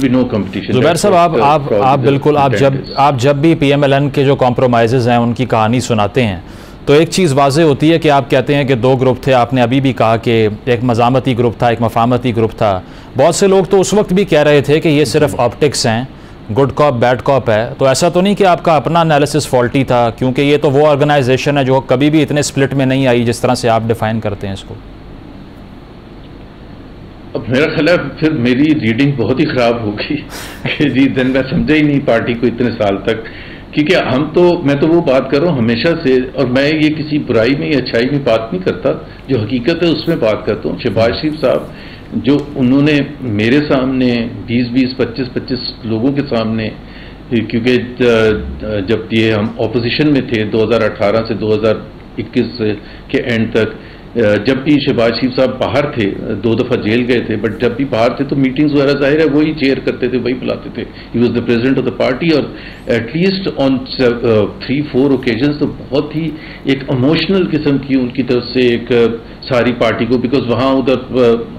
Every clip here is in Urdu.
زبیر صاحب آپ بالکل آپ جب بھی پی ایم ایل این کے جو کمپرومائزز ہیں ان کی کہانی سناتے ہیں تو ایک چیز واضح ہوتی ہے کہ آپ کہتے ہیں کہ دو گروپ تھے. آپ نے ابھی بھی کہا کہ ایک مزاحمتی گروپ تھا, ایک مفاہمتی گروپ تھا. بہت سے لوگ تو اس وقت بھی کہہ رہے تھے کہ یہ صرف آپٹکس ہیں, گڈ کاپ بیڈ کاپ ہے. تو ایسا تو نہیں کہ آپ کا اپنا انالیسس فالٹی تھا, کیونکہ یہ تو وہ آرگنائزیشن ہے جو کبھی بھی اتنے سپلٹ میں نہیں آئی جس طرح سے آپ ڈیفائن کرتے ہیں اس کو. اب میرا خیال ہے پھر میری ریڈنگ بہت ہی خراب ہوگی کہ جی دن میں سمجھا ہی نہیں پارٹی کو اتنے سال تک, کیونکہ میں تو وہ بات کر رہا ہوں ہمیشہ سے, اور میں یہ کسی برائی میں یا اچھائی میں بات نہیں کرتا, جو حقیقت ہے اس میں بات کرتا ہوں. شہباز شریف صاحب جو انہوں نے میرے سامنے 20-20 25-25 لوگوں کے سامنے, کیونکہ جب یہ ہم اپوزیشن میں تھے 2018 سے 2021 کے اینڈ تک, جب بھی شہباز شریف صاحب باہر تھے, 2 دفعہ جیل گئے تھے, بٹ جب بھی باہر تھے تو میٹنگز وغیرہ ظاہر ہے وہی چیئر کرتے تھے, وہی بلاتے تھے. He was the president of the party, اور ایٹ لیسٹ آن 3-4 اوکیزنس تو بہت ہی ایک ایموشنل قسم کی ان کی طرف سے ایک ساری پارٹی کو, بیکاز وہاں ادھر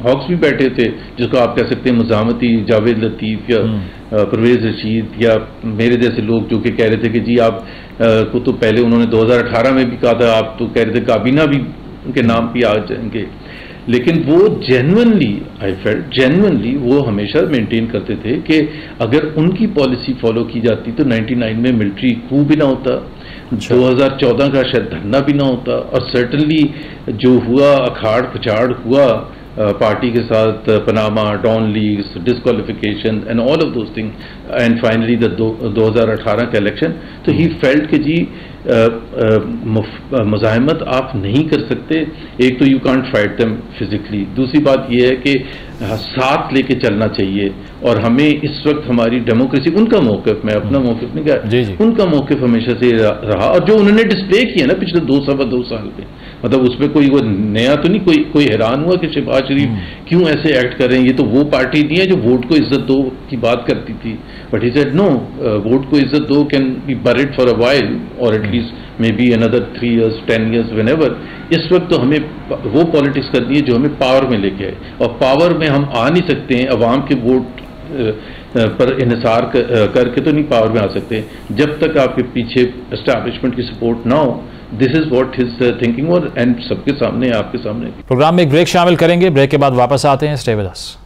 ہاکس بھی بیٹھے تھے جس کو آپ کہہ سکتے ہیں مزاحمتی, جاوید لطیف یا پرویز رشید یا میرے جیسے لوگ جو کہ کہہ رہے تھے کہ جی آپ کو تو پہلے انہوں نے 2018 میں بھی کہا تھا, آپ تو کہہ رہے تھے کابینہ بھی ان کے نام بھی آ جائیں گے. لیکن وہ جینونلی وہ ہمیشہ مینٹین کرتے تھے کہ اگر ان کی پالیسی فالو کی جاتی تو 99 میں ملٹری کو بھی نہ ہوتا, 2014 کا شاید دھرنا بھی نہ ہوتا, اور سرٹنلی جو ہوا اکھاڑ پچھاڑ ہوا پارٹی کے ساتھ, Panama, Dawn leaks, disqualification and all of those thing, and finally the 2018 کا الیکشن. تو ہی فیلٹ کہ جی مزاحمت آپ نہیں کر سکتے, ایک تو you can't fight them physically, دوسری بات یہ ہے کہ ساتھ لے کے چلنا چاہیے. اور ہمیں اس وقت ہماری ڈیموکریسی, ان کا موقف, میں اپنا موقف نہیں کہا, ان کا موقف ہمیشہ سے رہا, اور جو انہوں نے ڈسپلے کیا نا پچھلے 2 سال میں, مطلب اس میں کوئی وہ نیا تو نہیں, کوئی حیران ہوا کہ شہباز شریف کیوں ایسے ایکٹ کر رہے ہیں. یہ تو وہ پارٹی نہیں ہے جو ووٹ کو عزت دو کی بات کرتی تھی, but he said no, vote کو عزت دو can be bread for a while, اور at least may be another 3 years 10 years whenever. اس وقت تو ہمیں وہ پالیٹکس کرنی ہے جو ہمیں پاور میں لے کے آئے, اور پاور میں ہم آ نہیں سکتے ہیں عوام کے ووٹ پر انحصار کر کے تو نہیں پاور میں آ سکتے جب تک آپ کے پیچھے اسٹیبلشمنٹ کی سپورٹ نہ ہو. دس از واٹ ہز تھنکنگ, اور اینڈ سب کے سامنے, آپ کے سامنے. پروگرام میں ایک بریک شامل کریں گے, بریک کے بعد واپس آتے ہیں. Stay with us.